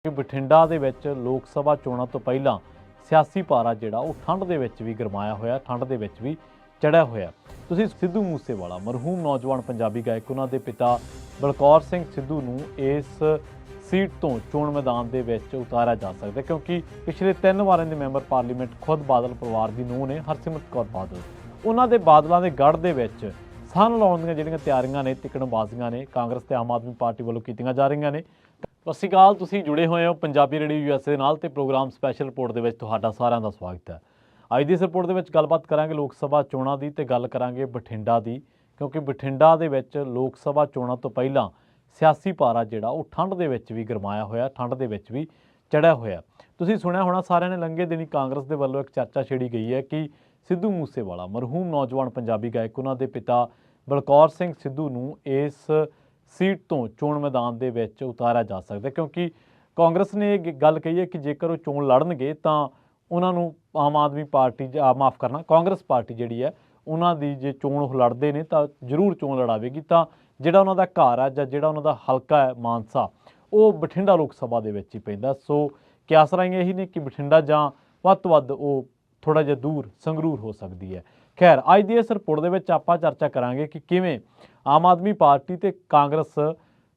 ਕਿ ਬਠਿੰਡਾ ਦੇ ਵਿੱਚ ਲੋਕ ਸਭਾ ਚੋਣਾਂ ਤੋਂ ਪਹਿਲਾਂ ਸਿਆਸੀ ਪਾਰਾ ਜਿਹੜਾ ਉਹ ਠੰਡ ਦੇ ਵਿੱਚ ਵੀ ਗਰਮਾਇਆ ਹੋਇਆ, ਠੰਡ ਦੇ ਵਿੱਚ ਵੀ ਚੜਿਆ ਹੋਇਆ। ਤੁਸੀਂ ਸਿੱਧੂ ਮੂਸੇਵਾਲਾ ਮਰਹੂਮ ਨੌਜਵਾਨ ਪੰਜਾਬੀ ਗਾਇਕ ਉਹਨਾਂ ਦੇ ਪਿਤਾ ਬਲਕੌਰ ਸਿੰਘ ਸਿੱਧੂ ਨੂੰ ਇਸ ਸੀਟ ਤੋਂ ਚੋਣ ਮੈਦਾਨ ਦੇ ਵਿੱਚ ਉਤਾਰਿਆ ਜਾ ਸਕਦਾ, ਕਿਉਂਕਿ ਪਿਛਲੇ 3 ਵਾਰਾਂ ਦੇ ਮੈਂਬਰ ਪਾਰਲੀਮੈਂਟ ਖੁਦ ਬਾਦਲ ਪਰਿਵਾਰ ਦੀ ਨੂੰਹ ਨੇ ਹਰਸਿਮਰਤ ਕੌਰ ਬਾਦਲ। ਉਹਨਾਂ ਦੇ ਬਾਦਲਾਂ ਦੇ ਗੜ੍ਹ ਦੇ ਵਿੱਚ ਸੰਨ ਲਾਉਣ ਦੀਆਂ ਜਿਹੜੀਆਂ ਤਿਆਰੀਆਂ ਨੇ, ਤਿਕੜਮਬਾਜ਼ੀਆਂ ਨੇ, ਕਾਂਗਰਸ ਤੇ ਆਮ ਆਦਮੀ ਪਾਰਟੀ ਵੱਲੋਂ ਕੀਤੀਆਂ ਜਾ ਰਹੀਆਂ ਨੇ। ਸਤਿ ਸ਼੍ਰੀ ਅਕਾਲ, ਤੁਸੀਂ ਜੁੜੇ ਹੋਏ ਹੋ ਪੰਜਾਬੀ ਰੇਡੀਓ ਯੂਐਸਏ ਦੇ ਨਾਲ ਤੇ ਪ੍ਰੋਗਰਾਮ ਸਪੈਸ਼ਲ ਰਿਪੋਰਟ ਦੇ ਵਿੱਚ ਤੁਹਾਡਾ ਸਾਰਿਆਂ ਦਾ ਸਵਾਗਤ ਹੈ। ਅੱਜ ਦੀ ਇਸ ਰਿਪੋਰਟ ਦੇ ਵਿੱਚ ਗੱਲਬਾਤ ਕਰਾਂਗੇ ਲੋਕ ਸਭਾ ਚੋਣਾਂ ਦੀ ਤੇ ਗੱਲ ਕਰਾਂਗੇ ਬਠਿੰਡਾ ਦੀ, ਕਿਉਂਕਿ ਬਠਿੰਡਾ ਦੇ ਵਿੱਚ ਲੋਕ ਸਭਾ ਚੋਣਾਂ ਤੋਂ ਪਹਿਲਾਂ ਸਿਆਸੀ ਪਾਰਾ ਜਿਹੜਾ ਉਹ ਠੰਡ ਦੇ ਵਿੱਚ ਵੀ ਗਰਮਾਇਆ ਹੋਇਆ, ਠੰਡ ਦੇ ਵਿੱਚ ਵੀ ਚੜਿਆ ਹੋਇਆ। ਤੁਸੀਂ ਸੁਣਿਆ ਹੋਣਾ ਸਾਰਿਆਂ ਨੇ, ਲੰਘੇ ਦਿਨੀ ਕਾਂਗਰਸ ਦੇ ਵੱਲੋਂ ਇੱਕ ਚਰਚਾ ਛੇੜੀ ਗਈ ਹੈ ਕਿ ਸਿੱਧੂ ਮੂਸੇਵਾਲਾ ਮਰਹੂਮ ਨੌਜਵਾਨ ਪੰਜਾਬੀ ਗਾਇਕ ਉਹਨਾਂ ਦੇ ਪਿਤਾ ਬਲਕੌਰ ਸਿੰਘ ਸਿੱਧੂ ਨੂੰ ਇਸ ਸੀਟ ਤੋਂ ਚੋਣ ਮੈਦਾਨ ਦੇ ਵਿੱਚ ਉਤਾਰਿਆ ਜਾ ਸਕਦਾ, ਕਿਉਂਕਿ ਕਾਂਗਰਸ ਨੇ ਇਹ ਗੱਲ ਕਹੀ ਹੈ ਕਿ ਜੇਕਰ ਉਹ ਚੋਣ ਲੜਨਗੇ ਤਾਂ ਉਹਨਾਂ ਨੂੰ ਆਮ ਆਦਮੀ ਪਾਰਟੀ ਕਾਂਗਰਸ ਪਾਰਟੀ ਜਿਹੜੀ ਹੈ ਉਹਨਾਂ ਦੀ ਜੇ ਚੋਣ ਉਹ ਲੜਦੇ ਨੇ ਤਾਂ ਜ਼ਰੂਰ ਚੋਣ ਲੜਾਵੇਗੀ, ਤਾਂ ਜਿਹੜਾ ਉਹਨਾਂ ਦਾ ਘਰ ਹੈ ਜਾਂ ਜਿਹੜਾ ਉਹਨਾਂ ਦਾ ਹਲਕਾ ਹੈ ਮਾਨਸਾ, ਉਹ ਬਠਿੰਡਾ ਲੋਕ ਸਭਾ ਦੇ ਵਿੱਚ ਹੀ ਪੈਂਦਾ। ਸੋ ਕਿਆਸ ਰਾਈਆਂ ਇਹੀ ਨੇ ਕਿ ਬਠਿੰਡਾ ਜਾਂ ਵੱਧ ਤੋਂ ਵੱਧ ਉਹ ਥੋੜ੍ਹਾ ਜਿਹਾ ਦੂਰ ਸੰਗਰੂਰ ਹੋ ਸਕਦੀ ਹੈ। ਖੈਰ, ਅੱਜ ਦੀ ਇਸ ਰਿਪੋਰਟ ਦੇ ਵਿੱਚ ਆਪਾਂ ਚਰਚਾ ਕਰਾਂਗੇ ਕਿ ਕਿਵੇਂ ਆਮ ਆਦਮੀ ਪਾਰਟੀ ਤੇ ਕਾਂਗਰਸ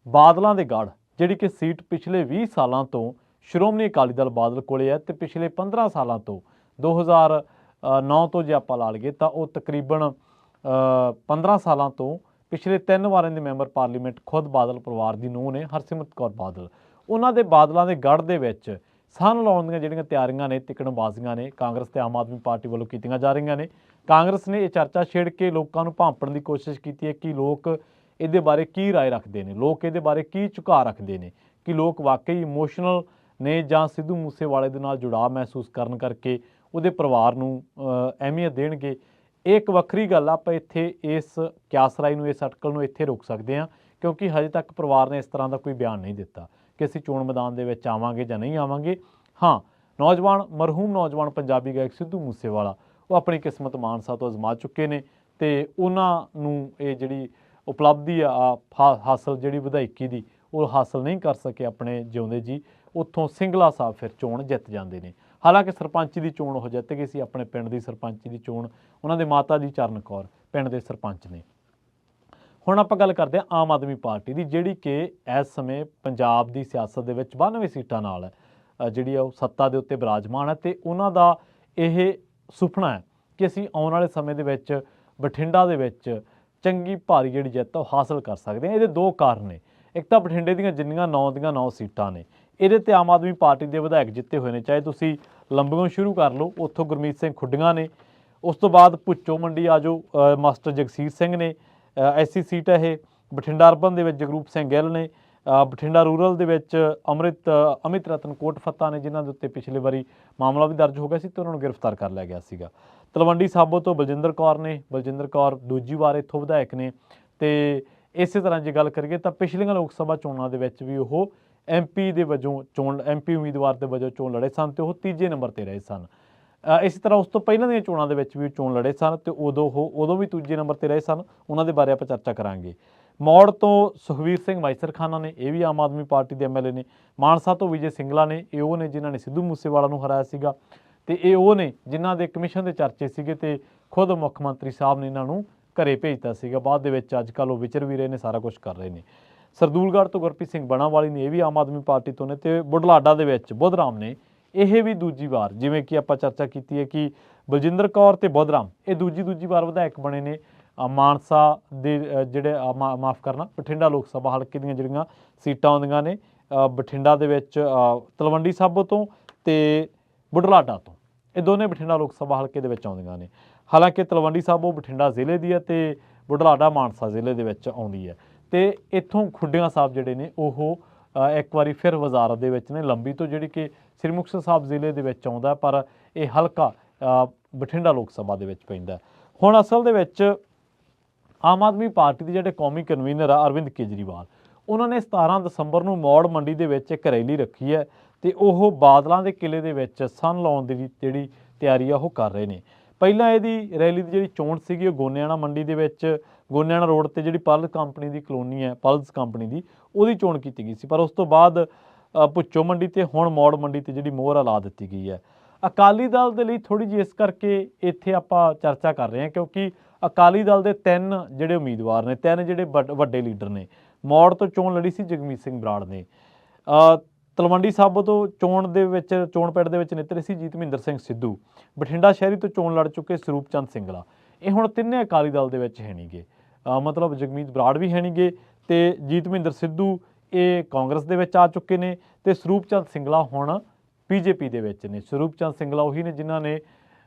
ਬਾਦਲਾਂ ਦੇ ਗੜ੍ਹ, ਜਿਹੜੀ ਕਿ ਸੀਟ ਪਿਛਲੇ 20 ਸਾਲਾਂ ਤੋਂ ਸ਼੍ਰੋਮਣੀ ਅਕਾਲੀ ਦਲ ਬਾਦਲ ਕੋਲੇ ਹੈ ਤੇ ਪਿਛਲੇ 15 ਸਾਲਾਂ ਤੋਂ 2009 ਤੋਂ ਜੇ ਆਪਾਂ ਲਾ ਲਈਏ ਤਾਂ ਉਹ ਤਕਰੀਬਨ 15 ਸਾਲਾਂ ਤੋਂ ਪਿਛਲੇ 3 ਵਾਰਾਂ ਦੇ ਮੈਂਬਰ ਪਾਰਲੀਮੈਂਟ ਖੁਦ ਬਾਦਲ ਪਰਿਵਾਰ ਦੀ ਨੂੰਹ ਨੇ ਹਰਸਿਮਰਤ ਕੌਰ ਬਾਦਲ। ਉਹਨਾਂ ਦੇ ਬਾਦਲਾਂ ਦੇ ਗੜ੍ਹ ਦੇ ਵਿੱਚ ਸੰਨ ਲਾਉਣ ਦੀਆਂ ਜਿਹੜੀਆਂ ਤਿਆਰੀਆਂ ਨੇ, ਤਿਕੜਮਬਾਜ਼ੀਆਂ ਨੇ, ਕਾਂਗਰਸ ਤੇ ਆਮ ਆਦਮੀ ਪਾਰਟੀ ਵੱਲੋਂ ਕੀਤੀਆਂ ਜਾ ਰਹੀਆਂ ਨੇ। ਕਾਂਗਰਸ ਨੇ ਇਹ ਚਰਚਾ ਛੇੜ ਕੇ ਲੋਕਾਂ ਨੂੰ ਭਾਂਪਣ ਦੀ ਕੋਸ਼ਿਸ਼ ਕੀਤੀ ਹੈ ਕਿ ਲੋਕ ਇਹਦੇ ਬਾਰੇ ਕੀ ਰਾਏ ਰੱਖਦੇ ਨੇ, ਲੋਕ ਇਹਦੇ ਬਾਰੇ ਕੀ ਝੁਕਾਅ ਰੱਖਦੇ ਨੇ, ਕਿ ਲੋਕ ਵਾਕਈ ਇਮੋਸ਼ਨਲ ਨੇ ਜਾਂ ਸਿੱਧੂ ਮੂਸੇਵਾਲੇ ਦੇ ਨਾਲ ਜੁੜਾਅ ਮਹਿਸੂਸ ਕਰਨ ਕਰਕੇ ਉਹਦੇ ਪਰਿਵਾਰ ਨੂੰ ਅਹਿਮੀਅਤ ਦੇਣਗੇ। ਇਹ ਇੱਕ ਵੱਖਰੀ ਗੱਲ ਆ। ਆਪਾਂ ਇੱਥੇ ਇਸ ਕਿਆਸਰਾਈ ਨੂੰ, ਇਸ ਅਟਕਲ ਨੂੰ ਇੱਥੇ ਰੋਕ ਸਕਦੇ ਹਾਂ, ਕਿਉਂਕਿ ਹਜੇ ਤੱਕ ਪਰਿਵਾਰ ਨੇ ਇਸ ਤਰ੍ਹਾਂ ਦਾ ਕੋਈ ਬਿਆਨ ਨਹੀਂ ਦਿੱਤਾ ਕਿ ਅਸੀਂ ਚੋਣ ਮੈਦਾਨ ਦੇ ਵਿੱਚ ਆਵਾਂਗੇ ਜਾਂ ਨਹੀਂ ਆਵਾਂਗੇ। ਹਾਂ, ਮਰਹੂਮ ਨੌਜਵਾਨ ਪੰਜਾਬੀ ਗਾਇਕ ਸਿੱਧੂ ਮੂਸੇਵਾਲਾ ਉਹ ਆਪਣੀ ਕਿਸਮਤ ਮਾਨਸਾ ਤੋਂ ਅਜ਼ਮਾ ਚੁੱਕੇ ਨੇ ਤੇ ਉਹਨਾਂ ਨੂੰ ਇਹ ਜਿਹੜੀ ਉਪਲਬਧੀ ਆ ਹਾਸਲ, ਜਿਹੜੀ ਵਿਧਾਇਕੀ ਦੀ, ਉਹ ਹਾਸਲ ਨਹੀਂ ਕਰ ਸਕੇ ਆਪਣੇ ਜਿਉਂਦੇ ਜੀ। ਉੱਥੋਂ ਸਿੰਗਲਾ ਸਾਹਿਬ ਫਿਰ ਚੋਣ ਜਿੱਤ ਜਾਂਦੇ ਨੇ। ਹਾਲਾਂਕਿ ਸਰਪੰਚੀ ਦੀ ਚੋਣ ਉਹ ਜਿੱਤ ਗਏ ਸੀ, ਆਪਣੇ ਪਿੰਡ ਦੀ ਸਰਪੰਚੀ ਦੀ ਚੋਣ ਉਹਨਾਂ ਦੇ ਮਾਤਾ ਜੀ ਚਰਨ ਕੌਰ ਪਿੰਡ ਦੇ ਸਰਪੰਚ ਨੇ। ਹੁਣ ਆਪਾਂ ਗੱਲ ਕਰਦੇ ਹਾਂ ਆਮ ਆਦਮੀ ਪਾਰਟੀ ਦੀ, ਜਿਹੜੀ ਕਿ ਇਸ ਸਮੇਂ ਪੰਜਾਬ ਦੀ ਸਿਆਸਤ ਦੇ ਵਿੱਚ 92 ਸੀਟਾਂ ਨਾਲ ਜਿਹੜੀ ਆ ਉਹ ਸੱਤਾ ਦੇ ਉੱਤੇ ਬਿਰਾਜਮਾਨ ਹੈ ਤੇ ਉਹਨਾਂ ਦਾ ਇਹ ਸੁਪਨਾ ਹੈ ਕਿ ਅਸੀਂ ਆਉਣ ਵਾਲੇ ਸਮੇਂ ਦੇ ਵਿੱਚ ਬਠਿੰਡਾ ਦੇ ਵਿੱਚ ਚੰਗੀ ਭਾਰੀ ਜਿਹੜੀ ਜਿੱਤ ਉਹ ਹਾਸਲ ਕਰ ਸਕਦੇ ਹਾਂ। ਇਹਦੇ ਦੋ ਕਾਰਨ ਨੇ। ਇੱਕ ਤਾਂ ਬਠਿੰਡੇ ਦੀਆਂ ਜਿੰਨੀਆਂ 9 ਦੀਆਂ 9 ਸੀਟਾਂ ਨੇ, ਇਹਦੇ ਤੇ ਆਮ ਆਦਮੀ ਪਾਰਟੀ ਦੇ ਵਿਧਾਇਕ ਜਿੱਤੇ ਹੋਏ ਨੇ। ਚਾਹੇ ਤੁਸੀਂ ਲੰਬੀਓਂ ਸ਼ੁਰੂ ਕਰ ਲਓ, ਉੱਥੋਂ ਗੁਰਮੀਤ ਸਿੰਘ ਖੁੱਡੀਆਂ ਨੇ, ਉਸ ਤੋਂ ਬਾਅਦ ਭੁੱਚੋ ਮੰਡੀ ਆ ਜਾਓ, ਮਾਸਟਰ ਜਗਸੀਰ ਸਿੰਘ ਨੇ, ਐਸੀ ਸੀਟ ਹੈ ਇਹ। ਬਠਿੰਡਾ ਅਰਬਨ ਦੇ ਵਿੱਚ ਜਗਰੂਪ ਸਿੰਘ ਗਿੱਲ ਨੇ, ਬਠਿੰਡਾ ਰੂਰਲ ਦੇ ਵਿੱਚ ਅਮਿਤ ਰਤਨ ਕੋਟਫੱਤਾ ਨੇ, ਜਿਨ੍ਹਾਂ ਦੇ ਉੱਤੇ ਪਿਛਲੇ ਵਾਰੀ ਮਾਮਲਾ ਵੀ ਦਰਜ ਹੋ ਗਿਆ ਸੀ ਤੇ ਉਹਨਾਂ ਨੂੰ ਗ੍ਰਿਫਤਾਰ ਕਰ ਲਿਆ ਗਿਆ ਸੀਗਾ। ਤਲਵੰਡੀ ਸਾਬੋ ਤੋਂ ਬਲਜਿੰਦਰ ਕੌਰ ਦੂਜੀ ਵਾਰ ਇੱਥੋਂ ਵਿਧਾਇਕ ਨੇ। ਤੇ ਇਸੇ ਤਰ੍ਹਾਂ ਜੇ ਗੱਲ ਕਰੀਏ ਤਾਂ ਪਿਛਲੀਆਂ ਲੋਕ ਸਭਾ ਚੋਣਾਂ ਦੇ ਵਿੱਚ ਵੀ ਉਹ ਐਮਪੀ ਉਮੀਦਵਾਰ ਦੇ ਵਜੋਂ ਚੋਣ ਲੜੇ ਸਨ ਤੇ ਉਹ ਤੀਜੇ ਨੰਬਰ 'ਤੇ ਰਹੇ ਸਨ। ਇਸੇ ਤਰ੍ਹਾਂ ਉਸ ਤੋਂ ਪਹਿਲਾਂ ਦੀਆਂ ਚੋਣਾਂ ਦੇ ਵਿੱਚ ਵੀ ਚੋਣ ਲੜੇ ਸਨ ਤੇ ਉਦੋਂ ਵੀ ਤੀਜੇ ਨੰਬਰ 'ਤੇ ਰਹੇ ਸਨ। ਉਹਨਾਂ ਦੇ ਬਾਰੇ ਆਪਾਂ ਚਰਚਾ ਕਰਾਂਗੇ। ਮੌੜ ਤੋਂ ਸੁਖਵੀਰ ਸਿੰਘ ਮਾਈਸਰਖਾਨਾ ਨੇ, ਇਹ ਵੀ ਆਮ ਆਦਮੀ ਪਾਰਟੀ ਦੇ ਐਮਐਲਏ ਨੇ। ਮਾਨਸਾ ਤੋਂ ਵਿਜੇ ਸਿੰਗਲਾ ਨੇ, ਇਹ ਉਹ ਨੇ ਜਿਨ੍ਹਾਂ ਨੇ ਸਿੱਧੂ ਮੂਸੇਵਾਲਾ ਨੂੰ ਹਰਾਇਆ ਸੀਗਾ ਤੇ ਇਹ ਉਹ ਨੇ ਜਿਨ੍ਹਾਂ ਦੇ ਕਮਿਸ਼ਨ ਦੇ ਚਰਚੇ ਸੀਗੇ ਤੇ ਖੁਦ ਮੁੱਖ ਮੰਤਰੀ ਸਾਹਿਬ ਨੇ ਇਹਨਾਂ ਨੂੰ ਘਰੇ ਭੇਜਤਾ ਸੀਗਾ। ਬਾਅਦ ਦੇ ਵਿੱਚ ਅੱਜ ਕੱਲ੍ਹ ਉਹ ਵਿਚਰ ਵੀ ਰਹੇ ਨੇ, ਸਾਰਾ ਕੁਛ ਕਰ ਰਹੇ ਨੇ। ਸਰਦੂਲਗੜ੍ਹ ਤੋਂ ਗੁਰਪ੍ਰੀਤ ਸਿੰਘ ਬਣਾਵਾਲੀ ਨੇ, ਇਹ ਵੀ ਆਮ ਆਦਮੀ ਪਾਰਟੀ ਤੋਂ ਨੇ। ਤੇ ਬੁਢਲਾਡਾ ਦੇ ਵਿੱਚ ਬੁੱਧਰਾਮ ਨੇ, ਇਹ ਵੀ ਦੂਜੀ ਵਾਰ, ਜਿਵੇਂ ਕਿ ਆਪਾਂ ਚਰਚਾ ਕੀਤੀ ਹੈ ਕਿ ਬਲਜਿੰਦਰ ਕੌਰ ਤੇ ਬੁੱਧਰਾਮ ਇਹ ਦੂਜੀ ਵਾਰ ਵਿਧਾਇਕ ਬਣੇ ਨੇ ਮਾਨਸਾ ਦੇ ਬਠਿੰਡਾ ਲੋਕ ਸਭਾ ਹਲਕੇ ਦੀਆਂ ਜਿਹੜੀਆਂ ਸੀਟਾਂ ਆਉਂਦੀਆਂ ਨੇ ਬਠਿੰਡਾ ਦੇ ਵਿੱਚ, ਤਲਵੰਡੀ ਸਾਬੋ ਤੋਂ ਤੇ ਬੁਢਲਾਡਾ ਤੋਂ, ਇਹ ਦੋਨੇ ਬਠਿੰਡਾ ਲੋਕ ਸਭਾ ਹਲਕੇ ਦੇ ਵਿੱਚ ਆਉਂਦੀਆਂ ਨੇ। ਹਾਲਾਂਕਿ ਤਲਵੰਡੀ ਸਾਬੋ ਬਠਿੰਡਾ ਜ਼ਿਲ੍ਹੇ ਦੀ ਹੈ ਤੇ ਬੁਢਲਾਡਾ ਮਾਨਸਾ ਜ਼ਿਲ੍ਹੇ ਦੇ ਵਿੱਚ ਆਉਂਦੀ ਹੈ। ਤੇ ਇੱਥੋਂ ਖੁੱਡੀਆਂ ਸਾਹਿਬ ਜਿਹੜੇ ਨੇ ਉਹ ਇੱਕ ਵਾਰੀ ਫਿਰ ਵਜ਼ਾਰਤ ਦੇ ਵਿੱਚ ਨੇ। ਲੰਬੀ ਤੋਂ ਜਿਹੜੀ ਕਿ ਸ੍ਰੀ ਮੁਕਤਸਰ ਸਾਹਿਬ ਜ਼ਿਲ੍ਹੇ ਦੇ ਵਿੱਚ ਆਉਂਦਾ, ਪਰ ਇਹ ਹਲਕਾ ਬਠਿੰਡਾ ਲੋਕ ਸਭਾ ਦੇ ਵਿੱਚ ਪੈਂਦਾ। ਹੁਣ ਅਸਲ ਦੇ ਵਿੱਚ ਆਮ ਆਦਮੀ ਪਾਰਟੀ ਦੇ ਜਿਹੜੇ ਕੌਮੀ ਕਨਵੀਨਰ ਆ ਅਰਵਿੰਦ ਕੇਜਰੀਵਾਲ, ਉਹਨਾਂ ਨੇ 17 ਦਸੰਬਰ ਨੂੰ ਮੌੜ ਮੰਡੀ ਦੇ ਵਿੱਚ ਇੱਕ ਰੈਲੀ ਰੱਖੀ ਹੈ ਤੇ ਉਹ ਬਾਦਲਾਂ ਦੇ ਕਿਲੇ ਦੇ ਵਿੱਚ ਸੰਨ ਲਾਉਣ ਦੀ ਜਿਹੜੀ ਤਿਆਰੀ ਆ ਉਹ ਕਰ ਰਹੇ ਨੇ। ਪਹਿਲਾਂ ਇਹਦੀ ਰੈਲੀ ਦੀ ਜਿਹੜੀ ਚੋਣ ਸੀਗੀ ਉਹ ਗੋਨਿਆਣਾ ਮੰਡੀ ਦੇ ਵਿੱਚ, ਗੋਨਿਆਣਾ ਰੋਡ ਤੇ ਜਿਹੜੀ ਪਲਸ ਕੰਪਨੀ ਦੀ ਕਲੋਨੀ ਹੈ, ਪਲਸ ਕੰਪਨੀ ਦੀ, ਉਹਦੀ ਚੋਣ ਕੀਤੀ ਗਈ ਸੀ। ਪਰ ਉਸ ਤੋਂ ਬਾਅਦ ਭੁੱਚੋ ਮੰਡੀ ਤੇ ਹੁਣ ਮੌੜ ਮੰਡੀ ਤੇ ਜਿਹੜੀ ਮੋਹਰ ਲਾ ਦਿੱਤੀ ਗਈ ਹੈ। ਅਕਾਲੀ ਦਲ ਦੇ ਲਈ ਥੋੜ੍ਹੀ ਜਿਹੀ ਇਸ ਕਰਕੇ ਇੱਥੇ ਆਪਾਂ ਚਰਚਾ ਕਰ ਰਹੇ ਹਾਂ ਕਿਉਂਕਿ ਅਕਾਲੀ ਦਲ ਦੇ 3 ਜਿਹੜੇ ਉਮੀਦਵਾਰ ਨੇ, 3 ਜਿਹੜੇ ਵੱਡੇ ਲੀਡਰ ਨੇ। ਮੌੜ ਤੋਂ ਚੋਣ ਲੜੀ ਸੀ ਜਗਮੀਤ ਸਿੰਘ ਬਰਾੜ ਨੇ, ਤਲਵੰਡੀ ਸਾਬੋ ਤੋਂ ਚੋਣ ਪਿੰਡ ਦੇ ਵਿੱਚ ਨਿੱਤਰੇ ਸੀ ਜੀਤਮਿੰਦਰ ਸਿੰਘ ਸਿੱਧੂ, ਬਠਿੰਡਾ ਸ਼ਹਿਰੀ ਤੋਂ ਚੋਣ ਲੜ ਚੁੱਕੇ ਸਰੂਪ ਚੰਦ ਸਿੰਗਲਾ। ਇਹ ਹੁਣ ਤਿੰਨੇ ਅਕਾਲੀ ਦਲ ਦੇ ਵਿੱਚ ਹੈ ਨਹੀਂਗੇ, ਮਤਲਬ ਜਗਮੀਤ ਬਰਾੜ ਵੀ ਹੈ ਨਹੀਂਗੇ ਤੇ ਜੀਤਮਿੰਦਰ ਸਿੱਧੂ ਇਹ ਕਾਂਗਰਸ ਦੇ ਵਿੱਚ ਆ ਚੁੱਕੇ ਨੇ ਤੇ ਸਰੂਪ ਚੰਦ ਸਿੰਗਲਾ ਹੁਣ ਬੀਜੇਪੀ ਦੇ ਵਿੱਚ ਨੇ। ਸਰੂਪ ਚੰਦ ਸਿੰਗਲਾ ਉਹੀ ਨੇ ਜਿਨ੍ਹਾਂ ਨੇ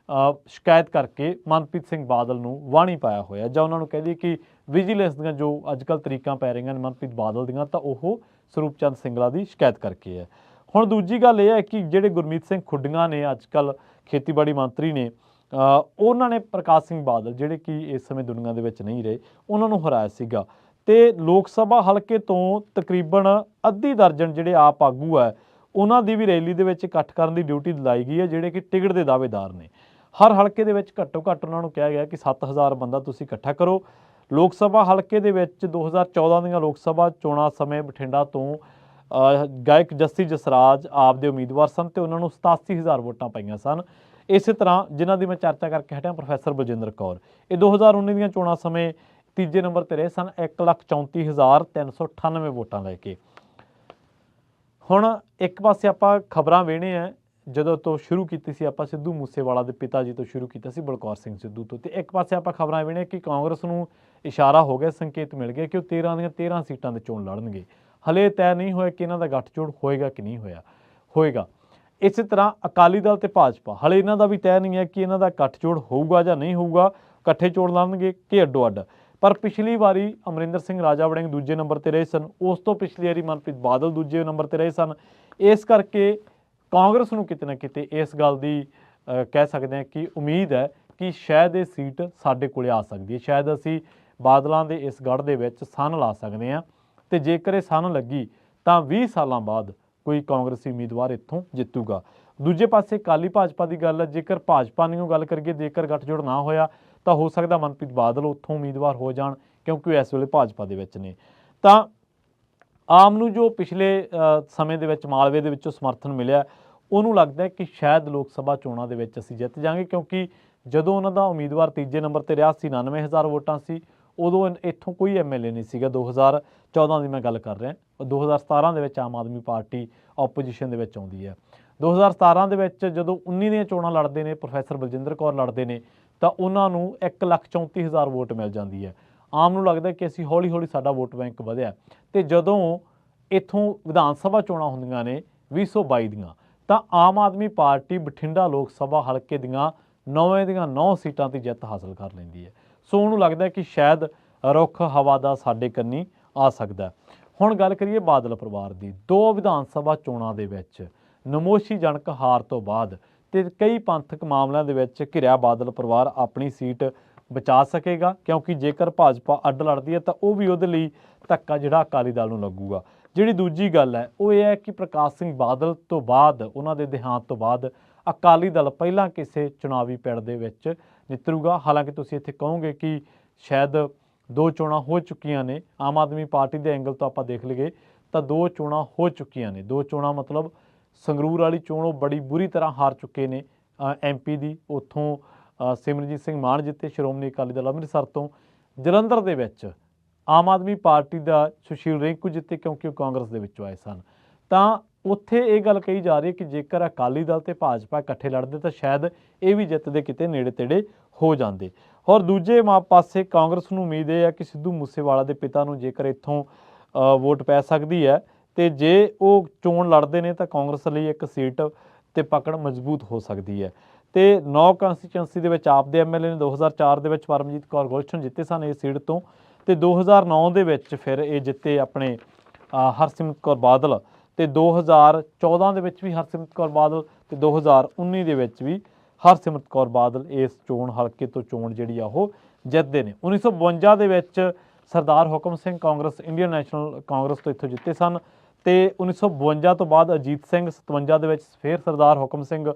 ਸ਼ਿਕਾਇਤ ਕਰਕੇ ਮਨਪ੍ਰੀਤ ਸਿੰਘ ਬਾਦਲ ਨੂੰ ਵਾਹਣੀ ਪਾਇਆ ਹੋਇਆ, ਜਾਂ ਉਹਨਾਂ ਨੂੰ ਕਹਿ ਦਈਏ ਕਿ ਵਿਜੀਲੈਂਸ ਦੀਆਂ ਜੋ ਅੱਜ ਕੱਲ੍ਹ ਤਰੀਕਾਂ ਪੈ ਰਹੀਆਂ ਨੇ ਮਨਪ੍ਰੀਤ ਬਾਦਲ ਦੀਆਂ, ਤਾਂ ਉਹ ਸਰੂਪ ਚੰਦ ਸਿੰਗਲਾ ਦੀ ਸ਼ਿਕਾਇਤ ਕਰਕੇ ਹੈ। ਹੁਣ ਦੂਜੀ ਗੱਲ ਇਹ ਹੈ ਕਿ ਜਿਹੜੇ ਗੁਰਮੀਤ ਸਿੰਘ ਖੁੱਡੀਆਂ ਨੇ ਅੱਜ ਕੱਲ੍ਹ ਖੇਤੀਬਾੜੀ ਮੰਤਰੀ ਨੇ, ਉਹਨਾਂ ਨੇ ਪ੍ਰਕਾਸ਼ ਸਿੰਘ ਬਾਦਲ ਜਿਹੜੇ ਕਿ ਇਸ ਸਮੇਂ ਦੁਨੀਆ ਦੇ ਵਿੱਚ ਨਹੀਂ ਰਹੇ, ਉਹਨਾਂ ਨੂੰ ਹਰਾਇਆ ਸੀਗਾ ਤੇ ਲੋਕ ਸਭਾ ਹਲਕੇ ਤੋਂ ਤਕਰੀਬਨ ਅੱਧੀ ਦਰਜਨ ਜਿਹੜੇ ਆਪ ਆਗੂ ਹੈ ਉਹਨਾਂ ਦੀ ਵੀ ਰੈਲੀ ਦੇ ਵਿੱਚ ਇਕੱਠ ਕਰਨ ਦੀ ਡਿਊਟੀ ਦਿਲਾਈ ਗਈ ਹੈ, ਜਿਹੜੇ ਕਿ ਟਿਕਟ ਦੇ ਦਾਅਵੇਦਾਰ ਨੇ। ਹਰ ਹਲਕੇ ਦੇ ਵਿੱਚ ਘੱਟੋ ਘੱਟ ਉਹਨਾਂ ਨੂੰ ਕਿਹਾ ਗਿਆ ਕਿ 7000 ਬੰਦਾ ਤੁਸੀਂ ਇਕੱਠਾ ਕਰੋ। ਲੋਕ ਸਭਾ ਹਲਕੇ ਦੇ ਵਿੱਚ 2014 ਦੀਆਂ ਲੋਕ ਸਭਾ ਚੋਣਾਂ ਸਮੇਂ ਬਠਿੰਡਾ ਤੋਂ ਗਾਇਕ ਜੱਸੀ ਜਸਰਾਜ ਆਪ ਦੇ ਉਮੀਦਵਾਰ ਸਨ ਤੇ ਉਹਨਾਂ ਨੂੰ 87000 ਵੋਟਾਂ ਪਈਆਂ ਸਨ। ਇਸੇ ਤਰ੍ਹਾਂ ਜਿਨ੍ਹਾਂ ਦੀ ਮੈਂ ਚਰਚਾ ਕਰਕੇ ਹਟਿਆ ਪ੍ਰੋਫੈਸਰ ਬਲਜਿੰਦਰ ਕੌਰ, ਇਹ 2019 ਦੀਆਂ ਚੋਣਾਂ ਸਮੇਂ ਤੀਜੇ ਨੰਬਰ ਤੇ ਰਹੇ ਸਨ 1,34,398 ਵੋਟਾਂ ਲੈ ਕੇ। ਹੁਣ ਇੱਕ ਪਾਸੇ ਆਪਾਂ ਖਬਰਾਂ ਵੇਣੇ ਆ, ਜਦੋਂ ਤੋਂ ਸ਼ੁਰੂ ਕੀਤੀ ਸੀ ਆਪਾਂ ਸਿੱਧੂ ਮੂਸੇਵਾਲਾ ਦੇ ਪਿਤਾ ਜੀ ਤੋਂ ਸ਼ੁਰੂ ਕੀਤਾ ਸੀ ਬਲਕੌਰ ਸਿੰਘ ਸਿੱਧੂ ਤੋਂ, ਤੇ ਇੱਕ ਪਾਸੇ ਆਪਾਂ ਖਬਰਾਂ ਵੇਣੇ ਕਿ ਕਾਂਗਰਸ ਨੂੰ ਇਸ਼ਾਰਾ ਹੋ ਗਿਆ, ਸੰਕੇਤ ਮਿਲ ਗਿਆ ਕਿ ਉਹ 13 ਦੀਆਂ 13 ਸੀਟਾਂ ਦੇ ਚੋਣ ਲੜਨਗੇ। ਹਲੇ ਤੈਅ ਨਹੀਂ ਹੋਇਆ ਕਿ ਇਹਨਾਂ ਦਾ ਗੱਠਜੋੜ ਹੋਏਗਾ ਕਿ ਨਹੀਂ ਹੋਏਗਾ। ਇਸੇ ਤਰ੍ਹਾਂ ਅਕਾਲੀ ਦਲ ਤੇ ਭਾਜਪਾ, ਹਲੇ ਇਹਨਾਂ ਦਾ ਵੀ ਤੈਅ ਨਹੀਂ ਹੈ ਕਿ ਇਹਨਾਂ ਦਾ ਗੱਠਜੋੜ ਹੋਊਗਾ ਜਾਂ ਨਹੀਂ ਹੋਊਗਾ, ਇਕੱਠੇ ਚੋਣ ਲੜਨਗੇ ਕਿ ਅੱਡੋ ਅੱਡ। ਪਰ ਪਿਛਲੀ ਵਾਰੀ ਅਮਰਿੰਦਰ ਸਿੰਘ ਰਾਜਾ ਵੜਿੰਗ ਦੂਜੇ ਨੰਬਰ ਤੇ ਰਹੇ ਸਨ, ਉਸ ਤੋਂ ਪਿਛਲੀ ਵਾਰੀ ਮਨਪ੍ਰੀਤ ਬਾਦਲ ਦੂਜੇ ਨੰਬਰ ਤੇ ਰਹੇ ਸਨ। ਇਸ ਕਰਕੇ ਕਾਂਗਰਸ ਨੂੰ ਕਿਤੇ ਨਾ ਕਿਤੇ ਇਸ ਗੱਲ ਦੀ ਕਹਿ ਸਕਦੇ ਹਾਂ ਕਿ ਉਮੀਦ ਹੈ ਕਿ ਸ਼ਾਇਦ ਇਹ ਸੀਟ ਸਾਡੇ ਕੋਲੇ ਆ ਸਕਦੀ ਹੈ, ਸ਼ਾਇਦ ਅਸੀਂ ਬਾਦਲਾਂ ਦੇ ਇਸ ਗੜ੍ਹ ਦੇ ਵਿੱਚ ਸੰਨ ਲਾ ਸਕਦੇ ਹਾਂ ਤੇ ਜੇਕਰ ਇਹ ਸੰਨ ਲੱਗੀ ਤਾਂ 20 ਸਾਲਾਂ ਬਾਅਦ ਕੋਈ ਕਾਂਗਰਸੀ ਉਮੀਦਵਾਰ ਇੱਥੋਂ ਜਿੱਤੂਗਾ। ਦੂਜੇ ਪਾਸੇ ਅਕਾਲੀ ਭਾਜਪਾ ਦੀ ਗੱਲ ਹੈ, ਜੇਕਰ ਭਾਜਪਾ ਦੀ ਗੱਲ ਕਰੀਏ, ਜੇਕਰ ਗੱਠਜੋੜ ਨਾ ਹੋਇਆ ਤਾਂ ਹੋ ਸਕਦਾ ਮਨਪ੍ਰੀਤ ਬਾਦਲ ਉੱਥੋਂ ਉਮੀਦਵਾਰ ਹੋ ਜਾਣ ਕਿਉਂਕਿ ਉਹ ਇਸ ਵੇਲੇ ਭਾਜਪਾ ਦੇ ਵਿੱਚ ਨੇ। ਤਾਂ ਆਮ ਨੂੰ ਜੋ ਪਿਛਲੇ ਸਮੇਂ ਦੇ ਵਿੱਚ ਮਾਲਵੇ ਦੇ ਵਿੱਚੋਂ ਸਮਰਥਨ ਮਿਲਿਆ, ਉਹਨੂੰ ਲੱਗਦਾ ਕਿ ਸ਼ਾਇਦ ਲੋਕ ਸਭਾ ਚੋਣਾਂ ਦੇ ਵਿੱਚ ਅਸੀਂ ਜਿੱਤ ਜਾਵਾਂਗੇ, ਕਿਉਂਕਿ ਜਦੋਂ ਉਹਨਾਂ ਦਾ ਉਮੀਦਵਾਰ ਤੀਜੇ ਨੰਬਰ ਤੇ ਰਿਹਾ ਸੀ 99000 ਵੋਟਾਂ ਸੀ, ਉਦੋਂ ਇੱਥੋਂ ਕੋਈ ਐਮਐਲਏ ਨਹੀਂ ਸੀਗਾ। 2014 ਦੀ ਮੈਂ ਗੱਲ ਕਰ ਰਿਹਾ, 2017 ਦੇ ਵਿੱਚ ਆਮ ਆਦਮੀ ਪਾਰਟੀ ਆਪੋਜੀਸ਼ਨ ਦੇ ਵਿੱਚ ਆਉਂਦੀ ਹੈ। 2017 ਦੇ ਵਿੱਚ ਜਦੋਂ 19 ਦੀਆਂ ਚੋਣਾਂ ਲੜਦੇ ਨੇ, ਪ੍ਰੋਫੈਸਰ ਬਲਜਿੰਦਰ ਕੌਰ ਲੜਦੇ ਨੇ, ਤਾਂ ਉਹਨਾਂ ਨੂੰ 1,34,000 ਵੋਟ ਮਿਲ ਜਾਂਦੀ ਹੈ। ਆਮ ਨੂੰ ਲੱਗਦਾ ਕਿ ਅਸੀਂ ਹੌਲੀ ਹੌਲੀ ਸਾਡਾ ਵੋਟ ਬੈਂਕ ਵਧਿਆ, ਤੇ ਜਦੋਂ ਇੱਥੋਂ ਵਿਧਾਨ ਸਭਾ ਚੋਣਾਂ ਹੁੰਦੀਆਂ ਨੇ 2022 ਦੀਆਂ, ਤਾਂ ਆਮ ਆਦਮੀ ਪਾਰਟੀ ਬਠਿੰਡਾ ਲੋਕ ਸਭਾ ਹਲਕੇ ਦੀਆਂ 9 ਦੀਆਂ 9 ਸੀਟਾਂ 'ਤੇ ਜਿੱਤ ਹਾਸਲ ਕਰ ਲੈਂਦੀ ਹੈ। ਸੋ ਉਹਨੂੰ ਲੱਗਦਾ ਕਿ ਸ਼ਾਇਦ ਰੁੱਖ ਹਵਾ ਦਾ ਸਾਡੇ ਕੰਨੀ ਆ ਸਕਦਾ। ਹੁਣ ਗੱਲ ਕਰੀਏ ਬਾਦਲ ਪਰਿਵਾਰ ਦੀ। 2 ਵਿਧਾਨ ਸਭਾ ਚੋਣਾਂ ਦੇ ਵਿੱਚ ਨਮੋਸ਼ੀਜਨਕ ਹਾਰ ਤੋਂ ਬਾਅਦ ਤੇ ਕਈ ਪੰਥਕ ਮਾਮਲਿਆਂ ਦੇ ਵਿੱਚ ਘਿਰਿਆ ਬਾਦਲ ਪਰਿਵਾਰ ਆਪਣੀ ਸੀਟ ਬਚਾ ਸਕੇਗਾ, ਕਿਉਂਕਿ ਜੇਕਰ ਭਾਜਪਾ ਅੱਡ ਲੜਦੀ ਹੈ ਤਾਂ ਉਹ ਵੀ ਉਹਦੇ ਲਈ ਧੱਕਾ ਜਿਹੜਾ ਅਕਾਲੀ ਦਲ ਨੂੰ ਲੱਗੂਗਾ। ਜਿਹੜੀ ਦੂਜੀ ਗੱਲ ਹੈ ਉਹ ਇਹ ਹੈ ਕਿ ਪ੍ਰਕਾਸ਼ ਸਿੰਘ ਬਾਦਲ ਤੋਂ ਬਾਅਦ, ਉਹਨਾਂ ਦੇ ਦੇਹਾਂਤ ਤੋਂ ਬਾਅਦ ਅਕਾਲੀ ਦਲ ਪਹਿਲਾਂ ਕਿਸੇ ਚੁਣਾਵੀ ਪਿੜ ਦੇ ਵਿੱਚ ਨਿਤਰੂਗਾ। ਹਾਲਾਂਕਿ ਤੁਸੀਂ ਇੱਥੇ ਕਹੋਗੇ ਕਿ ਸ਼ਾਇਦ 2 ਚੋਣਾਂ ਹੋ ਚੁੱਕੀਆਂ ਨੇ, ਆਮ ਆਦਮੀ ਪਾਰਟੀ ਦੇ ਐਂਗਲ ਤੋਂ ਆਪਾਂ ਦੇਖ ਲਈਏ ਤਾਂ 2 ਚੋਣਾਂ ਹੋ ਚੁੱਕੀਆਂ ਨੇ। 2 ਚੋਣਾਂ ਮਤਲਬ ਸੰਗਰੂਰ ਵਾਲੀ ਚੋਣ ਉਹ ਬੜੀ ਬੁਰੀ ਤਰ੍ਹਾਂ ਹਾਰ ਚੁੱਕੇ ਨੇ ਐਮਪੀ ਦੀ, ਉੱਥੋਂ ਸਿਮਰਜੀਤ ਸਿੰਘ ਮਾਨ ਜਿੱਤੇ ਸ਼੍ਰੋਮਣੀ ਅਕਾਲੀ ਦਲ ਅੰਮ੍ਰਿਤਸਰ ਤੋਂ। ਜਲੰਧਰ ਦੇ ਵਿੱਚ ਆਮ ਆਦਮੀ ਪਾਰਟੀ ਦਾ ਸੁਸ਼ੀਲ ਰਿੰਕੂ ਜਿੱਤੇ ਕਿਉਂਕਿ ਉਹ ਕਾਂਗਰਸ ਦੇ ਵਿੱਚੋਂ ਆਏ ਸਨ। ਤਾਂ ਉੱਥੇ ਇਹ ਗੱਲ ਕਹੀ ਜਾ ਰਹੀ ਹੈ ਕਿ ਜੇਕਰ ਅਕਾਲੀ ਦਲ ਤੇ ਭਾਜਪਾ ਇਕੱਠੇ ਲੜਦੇ ਤਾਂ ਸ਼ਾਇਦ ਇਹ ਵੀ ਜਿੱਤ ਦੇ ਕਿਤੇ ਨੇੜੇ ਤੇੜੇ ਹੋ ਜਾਂਦੇ। ਔਰ ਦੂਜੇ ਪਾਸੇ ਕਾਂਗਰਸ ਨੂੰ ਉਮੀਦ ਇਹ ਹੈ ਕਿ ਸਿੱਧੂ ਮੂਸੇਵਾਲਾ ਦੇ ਪਿਤਾ ਨੂੰ ਜੇਕਰ ਇੱਥੋਂ ਵੋਟ ਪੈ ਸਕਦੀ ਹੈ ਤੇ ਜੇ ਉਹ ਚੋਣ ਲੜਦੇ ਨੇ ਤਾਂ ਕਾਂਗਰਸ ਲਈ ਇੱਕ ਸੀਟ ਤੇ ਪਕੜ ਮਜ਼ਬੂਤ ਹੋ ਸਕਦੀ ਹੈ। ਤੇ 9 ਕੰਸਟੀਚੁਐਂਸੀ ਦੇ ਵਿੱਚ ਆਪ ਦੇ ਐਮਐਲਏ ਨੇ 2004 ਦੇ ਵਿੱਚ ਪਰਮਜੀਤ ਕੌਰ ਗੁਲਸ਼ਨ ਜਿੱਤੇ ਸਨ ਇਸ ਸੀਟ ਤੋਂ, ਤੇ 2009 ਦੇ ਵਿੱਚ ਫਿਰ ਇਹ ਜਿੱਤੇ ਆਪਣੇ ਹਰਸਿਮਰਤ ਕੌਰ ਬਾਦਲ, ਤੇ 2014 ਦੇ ਵਿੱਚ ਵੀ ਹਰਸਿਮਰਤ ਕੌਰ ਬਾਦਲ, ਤੇ 2019 ਦੇ ਵਿੱਚ ਵੀ ਹਰਸਿਮਰਤ ਕੌਰ ਬਾਦਲ ਇਸ ਚੋਣ ਹਲਕੇ ਤੋਂ ਚੋਣ ਜਿਹੜੀ ਆ ਉਹ ਜਿੱਤਦੇ ਨੇ। 1952 ਦੇ ਵਿੱਚ ਸਰਦਾਰ ਹੁਕਮ ਸਿੰਘ ਕਾਂਗਰਸ ਇੰਡੀਅਨ ਨੈਸ਼ਨਲ ਕਾਂਗਰਸ ਤੋਂ ਇੱਥੋਂ ਜਿੱਤੇ ਸਨ, ਤੇ 1952 ਤੋਂ ਬਾਅਦ ਅਜੀਤ ਸਿੰਘ 57 ਦੇ ਵਿੱਚ ਫਿਰ ਸਰਦਾਰ ਹੁਕਮ ਸਿੰਘ,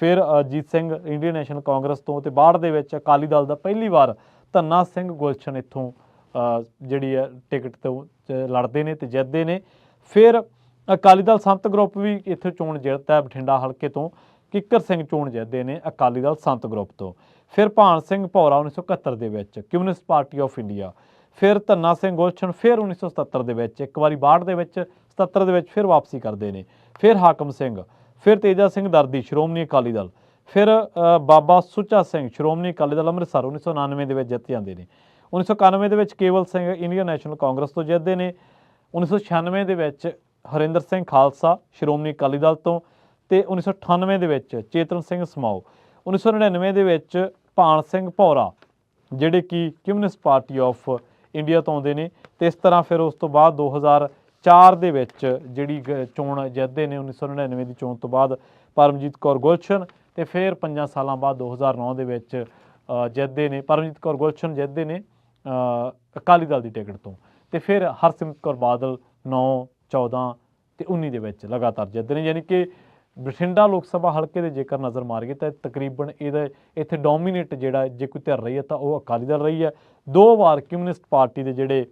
ਫਿਰ ਅਜੀਤ ਸਿੰਘ ਇੰਡੀਅਨ ਨੈਸ਼ਨਲ ਕਾਂਗਰਸ ਤੋਂ, ਤੇ ਬਾਅਦ ਦੇ ਵਿੱਚ ਅਕਾਲੀ ਦਲ ਦਾ ਪਹਿਲੀ ਵਾਰ ਧੰਨਾ ਸਿੰਘ ਗੁਲਸ਼ਨ ਇੱਥੋਂ ਜਿਹੜੀ ਹੈ ਟਿਕਟ ਤੋਂ ਲੜਦੇ ਨੇ ਤੇ ਜਿੱਤਦੇ ਨੇ। ਫਿਰ ਅਕਾਲੀ ਦਲ ਸੰਤ ਗਰੁੱਪ ਵੀ ਇੱਥੇ ਚੋਣ ਜਿੱਤਦਾ ਹੈ। ਬਠਿੰਡਾ ਹਲਕੇ ਤੋਂ ਕਿੱਕਰ ਸਿੰਘ ਚੋਣ ਜਿੱਤਦੇ ਨੇ ਅਕਾਲੀ ਦਲ ਸੰਤ ਗਰੁੱਪ ਤੋਂ। ਫਿਰ ਭਾਨ ਸਿੰਘ ਭੌਰਾ 1971 ਦੇ ਵਿੱਚ ਕਮਿਊਨਿਸਟ ਪਾਰਟੀ ਆਫ ਇੰਡੀਆ। ਫਿਰ ਧੰਨਾ ਸਿੰਘ ਗੁਲਸ਼ਨ ਫਿਰ 1977 ਦੇ ਵਿੱਚ, ਇੱਕ ਵਾਰੀ 62 ਦੇ ਵਿੱਚ, 77 ਦੇ ਵਿੱਚ ਫਿਰ ਵਾਪਸੀ ਕਰਦੇ ਨੇ। ਫਿਰ ਹਾਕਮ ਸਿੰਘ, ਫਿਰ ਤੇਜਾ ਸਿੰਘ ਦਰਦੀ ਸ਼੍ਰੋਮਣੀ ਅਕਾਲੀ ਦਲ, ਫਿਰ ਬਾਬਾ ਸੁੱਚਾ ਸਿੰਘ ਸ਼੍ਰੋਮਣੀ ਅਕਾਲੀ ਦਲ ਅੰਮ੍ਰਿਤਸਰ 1999 ਦੇ ਵਿੱਚ ਜਿੱਤ ਜਾਂਦੇ ਨੇ। 1991 ਦੇ ਵਿੱਚ ਕੇਵਲ ਸਿੰਘ ਇੰਡੀਅਨ ਨੈਸ਼ਨਲ ਕਾਂਗਰਸ ਤੋਂ ਜਿੱਤਦੇ ਨੇ। 1996 ਦੇ ਵਿੱਚ ਹਰਿੰਦਰ ਸਿੰਘ ਖਾਲਸਾ ਸ਼੍ਰੋਮਣੀ ਅਕਾਲੀ ਦਲ ਤੋਂ, ਤੇ 1998 ਦੇ ਵਿੱਚ ਚੇਤਨ ਸਿੰਘ ਸਮਾਓ। 1999 ਦੇ ਵਿੱਚ ਭਾਨ ਸਿੰਘ ਭੌਰਾ ਜਿਹੜੇ ਕਿ ਕਮਿਊਨਿਸਟ ਪਾਰਟੀ ਆਫ ਇੰਡੀਆ ਤੋਂ ਆਉਂਦੇ ਨੇ। ਤੇ ਇਸ ਤਰ੍ਹਾਂ ਫਿਰ ਉਸ ਤੋਂ ਬਾਅਦ 2004 ਦੇ ਵਿੱਚ ਜਿਹੜੀ ਚੋਣ ਜਿੱਤਦੇ ਨੇ 1999 ਦੀ ਚੋਣ ਤੋਂ ਬਾਅਦ ਪਰਮਜੀਤ ਕੌਰ ਗੁਲਸ਼ਨ, ਤੇ ਫਿਰ 5 ਸਾਲਾਂ ਬਾਅਦ 2009 ਦੇ ਵਿੱਚ ਜਿੱਤਦੇ ਨੇ ਪਰਮਜੀਤ ਕੌਰ ਗੁਲਸ਼ਨ ਜਿੱਤਦੇ ਨੇ ਅਕਾਲੀ ਦਲ ਦੀ ਟਿਕਟ ਤੋਂ। ਤੇ ਫਿਰ ਹਰਸਿਮਰਤ ਕੌਰ ਬਾਦਲ 9, 14 ਤੇ 19 ਦੇ ਵਿੱਚ ਲਗਾਤਾਰ ਜਿੱਤਦੇ ਨੇ। ਯਾਨੀ ਕਿ ਬਠਿੰਡਾ ਲੋਕ ਸਭਾ ਹਲਕੇ ਦੇ ਜੇਕਰ ਨਜ਼ਰ ਮਾਰੀਏ ਤਾਂ ਤਕਰੀਬਨ ਇਹਦਾ ਇੱਥੇ ਡੋਮੀਨੇਟ ਜਿਹੜਾ ਜੇ ਕੋਈ ਧਿਰ ਰਹੀ ਹੈ ਤਾਂ ਉਹ ਅਕਾਲੀ ਦਲ ਰਹੀ ਹੈ। 2 ਵਾਰ ਕਮਿਊਨਿਸਟ ਪਾਰਟੀ ਦੇ ਜਿਹੜੇ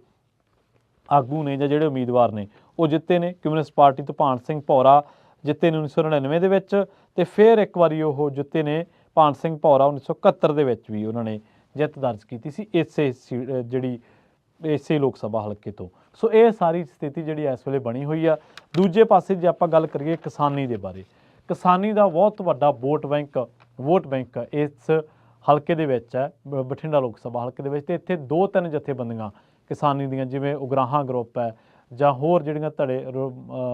ਆਗੂ ਨੇ ਜਾਂ ਜਿਹੜੇ ਉਮੀਦਵਾਰ ਨੇ ਉਹ ਜਿੱਤੇ ਨੇ। ਕਮਿਊਨਿਸਟ ਪਾਰਟੀ ਤੋਂ ਭਾਨ ਸਿੰਘ ਭੌਰਾ ਜਿੱਤੇ ਨੇ 1999 ਦੇ ਵਿੱਚ, ਤੇ ਫਿਰ ਇੱਕ ਵਾਰੀ ਉਹ ਜਿੱਤੇ ਨੇ ਭਾਨ ਸਿੰਘ ਭੌਰਾ 1971 ਦੇ ਵਿੱਚ ਵੀ ਉਹਨਾਂ ਨੇ ਜਿੱਤ ਦਰਜ ਕੀਤੀ ਸੀ ਇਸੇ ਲੋਕ ਸਭਾ ਹਲਕੇ ਤੋਂ। ਸੋ ਇਹ ਸਾਰੀ ਸਥਿਤੀ ਜਿਹੜੀ ਇਸ ਵੇਲੇ ਬਣੀ ਹੋਈ ਆ। ਦੂਜੇ ਪਾਸੇ ਜੇ ਆਪਾਂ ਗੱਲ ਕਰੀਏ ਕਿਸਾਨੀ ਦੇ ਬਾਰੇ, ਕਿਸਾਨੀ ਦਾ ਬਹੁਤ ਵੱਡਾ ਵੋਟ ਬੈਂਕ ਇਸ ਹਲਕੇ ਦੇ ਵਿੱਚ ਹੈ ਬਠਿੰਡਾ ਲੋਕ ਸਭਾ ਹਲਕੇ ਦੇ ਵਿੱਚ। ਤੇ ਇੱਥੇ 2-3 ਜਥੇਬੰਦੀਆਂ ਕਿਸਾਨੀ ਦੀਆਂ, ਜਿਵੇਂ ਉਗਰਾਹਾਂ ਗਰੁੱਪ ਹੈ ਜਾਂ ਹੋਰ ਜਿਹੜੀਆਂ ਧੜੇ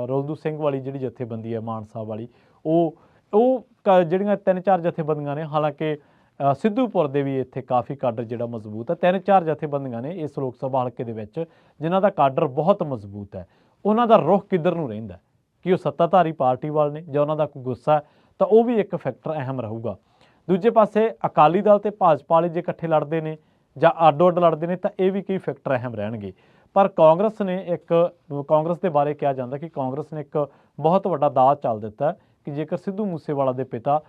ਰੋਲਦੂ ਸਿੰਘ ਵਾਲੀ ਜਿਹੜੀ ਜਥੇਬੰਦੀ ਹੈ ਮਾਨਸਾ ਵਾਲੀ, ਉਹ ਜਿਹੜੀਆਂ 3-4 ਜਥੇਬੰਦੀਆਂ ਨੇ। ਹਾਲਾਂਕਿ ਸਿੱਧੂਪੁਰ ਦੇ ਵੀ ਇੱਥੇ ਕਾਫੀ ਕਾਡਰ ਜਿਹੜਾ ਮਜ਼ਬੂਤ ਹੈ। 3-4 ਜਥੇਬੰਦੀਆਂ ਨੇ ਇਸ ਲੋਕ ਸਭਾ ਹਲਕੇ ਦੇ ਵਿੱਚ ਜਿਨ੍ਹਾਂ ਦਾ ਕਾਡਰ ਬਹੁਤ ਮਜ਼ਬੂਤ ਹੈ। ਉਹਨਾਂ ਦਾ ਰੁਖ ਕਿੱਧਰ ਨੂੰ ਰਹਿੰਦਾ, ਕਿ ਉਹ ਸੱਤਾਧਾਰੀ ਪਾਰਟੀ ਵੱਲ ਨੇ ਜਾਂ ਉਹਨਾਂ ਦਾ ਕੋਈ ਗੁੱਸਾ ਹੈ, ਤਾਂ ਉਹ ਵੀ ਇੱਕ ਫੈਕਟਰ ਅਹਿਮ ਰਹੂਗਾ। ਦੂਜੇ ਪਾਸੇ ਅਕਾਲੀ ਦਲ ਤੇ ਭਾਜਪਾ ਵਾਲੇ ਜੇ ਇਕੱਠੇ ਲੜਦੇ ਨੇ ਜਾਂ ਅੱਡੋ-ਅੱਡ ਲੜਦੇ ਨੇ ਤਾਂ ਇਹ ਵੀ ਕਈ ਫੈਕਟਰ ਅਹਿਮ ਰਹਿਣਗੇ। ਪਰ ਕਾਂਗਰਸ ਦੇ ਬਾਰੇ ਕਿਹਾ ਜਾਂਦਾ ਕਿ ਕਾਂਗਰਸ ਨੇ ਇੱਕ ਬਹੁਤ ਵੱਡਾ ਦਾਅ ਚੱਲ ਦਿੱਤਾ ਕਿ ਜੇਕਰ ਸਿੱਧੂ ਮੂਸੇਵਾਲਾ ਦੇ ਪਿਤਾ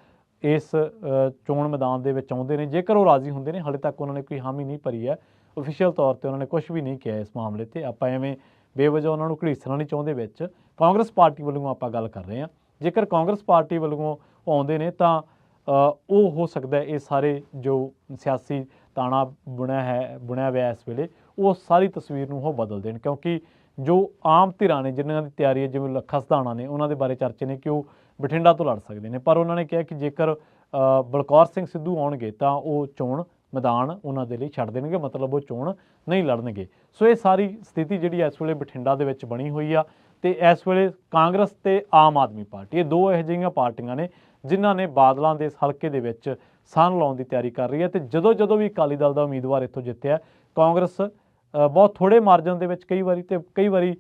ਇਸ ਚੋਣ ਮੈਦਾਨ ਦੇ ਵਿੱਚ ਆਉਂਦੇ ਨੇ, ਜੇਕਰ ਉਹ ਰਾਜ਼ੀ ਹੁੰਦੇ ਨੇ, ਹਾਲੇ ਤੱਕ ਉਹਨਾਂ ਨੇ ਕੋਈ ਹਾਮੀ ਨਹੀਂ ਭਰੀ ਹੈ, ਓਫੀਸ਼ੀਅਲ ਤੌਰ ਤੇ ਉਹਨਾਂ ਨੇ ਕੁਝ ਵੀ ਨਹੀਂ ਕਿਹਾ ਇਸ ਮਾਮਲੇ ਤੇ। ਆਪਾਂ ਐਵੇਂ ਬੇਵਜ੍ਹਾ ਉਹਨਾਂ ਨੂੰ ਘੜੀਸਣਾ ਨਹੀਂ ਚਾਹੁੰਦੇ। ਵਿੱਚ ਕਾਂਗਰਸ ਪਾਰਟੀ ਵੱਲੋਂ ਆਪਾਂ ਗੱਲ ਕਰ ਰਹੇ ਹਾਂ। ਜੇਕਰ ਕਾਂਗਰਸ ਪਾਰਟੀ ਵੱਲੋਂ ਆਉਂਦੇ ਨੇ ਤਾਂ ਉਹ ਹੋ ਸਕਦਾ ਇਹ ਸਾਰੇ ਜੋ ਸਿਆਸੀ ਤਾਣਾ ਬੁਣਿਆ ਹੋਇਆ ਇਸ ਵੇਲੇ, ਉਹ ਸਾਰੀ ਤਸਵੀਰ ਨੂੰ ਉਹ ਬਦਲ ਦੇਣ। ਕਿਉਂਕਿ ਜੋ ਆਮ ਧਿਰਾਂ ਨੇ ਜਿਨ੍ਹਾਂ ਦੀ ਤਿਆਰੀ ਹੈ, ਜਿਵੇਂ ਲੱਖਾ ਸਿਧਾਣਾ ਨੇ, ਉਹਨਾਂ ਦੇ ਬਾਰੇ ਚਰਚੇ ਨੇ ਕਿ ਉਹ ਬਠਿੰਡਾ ਤੋਂ ਲੜ ਸਕਦੇ ਨੇ। ਪਰ ਉਹਨਾਂ ਨੇ ਕਿਹਾ ਕਿ ਜੇਕਰ ਬਲਕੌਰ ਸਿੰਘ ਸਿੱਧੂ ਆਉਣਗੇ ਤਾਂ ਉਹ ਚੋਣ ਮੈਦਾਨ ਉਹਨਾਂ ਦੇ ਲਈ ਛੱਡ ਦੇਣਗੇ, ਮਤਲਬ ਉਹ ਚੋਣ ਨਹੀਂ ਲੜਨਗੇ। ਸੋ ਇਹ ਸਾਰੀ ਸਥਿਤੀ ਜਿਹੜੀ ਇਸ ਵੇਲੇ ਬਠਿੰਡਾ ਦੇ ਵਿੱਚ ਬਣੀ ਹੋਈ ਆ। ਤੇ ਇਸ ਵੇਲੇ ਕਾਂਗਰਸ ਤੇ ਆਮ ਆਦਮੀ ਪਾਰਟੀ, ਇਹ 2 ਇਹੋ ਜਿਹੀਆਂ ਪਾਰਟੀਆਂ ਨੇ ਜਿਨ੍ਹਾਂ ਨੇ ਬਾਦਲਾਂ ਦੇ ਹਲਕੇ ਦੇ ਵਿੱਚ ਸੰਨ ਲਾਉਣ ਦੀ ਤਿਆਰੀ ਕਰ ਰਹੀ ਹੈ। ਤੇ ਜਦੋਂ ਵੀ ਅਕਾਲੀ ਦਲ ਦਾ ਉਮੀਦਵਾਰ ਇੱਥੋਂ ਜਿੱਤਿਆ, ਕਾਂਗਰਸ ਬਹੁਤ ਥੋੜ੍ਹੇ ਮਾਰਜਨ ਦੇ ਵਿੱਚ ਕਈ ਵਾਰੀ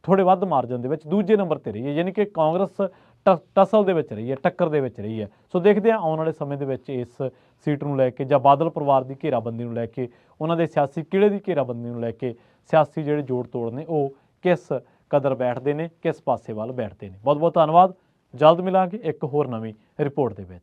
ਥੋੜ੍ਹੇ ਵੱਧ ਮਾਰਜਨ ਦੇ ਵਿੱਚ ਦੂਜੇ ਨੰਬਰ ਤੇ ਰਹੀ ਹੈ। ਯਾਨੀ ਕਿ ਕਾਂਗਰਸ ਟਸਲ ਦੇ ਵਿੱਚ ਰਹੀ ਹੈ, ਟੱਕਰ ਦੇ ਵਿੱਚ ਰਹੀ ਹੈ। ਸੋ ਦੇਖਦੇ ਹਾਂ ਆਉਣ ਵਾਲੇ ਸਮੇਂ ਦੇ ਵਿੱਚ ਇਸ ਸੀਟ ਨੂੰ ਲੈ ਕੇ ਜਾਂ ਬਾਦਲ ਪਰਿਵਾਰ ਦੀ ਘੇਰਾਬੰਦੀ ਨੂੰ ਲੈ ਕੇ, ਉਹਨਾਂ ਦੇ ਸਿਆਸੀ ਕਿਲੇ ਦੀ ਘੇਰਾਬੰਦੀ ਨੂੰ ਲੈ ਕੇ ਸਿਆਸੀ ਜਿਹੜੇ ਜੋੜ ਤੋੜ ਨੇ ਉਹ ਕਿਸ ਕਦਰ ਬੈਠਦੇ ਨੇ, ਕਿਸ ਪਾਸੇ ਵੱਲ ਬੈਠਦੇ ਨੇ। ਬਹੁਤ ਬਹੁਤ ਧੰਨਵਾਦ। ਜਲਦ ਮਿਲਾਂਗੇ ਇੱਕ ਹੋਰ ਨਵੀਂ ਰਿਪੋਰਟ ਦੇ ਵਿੱਚ।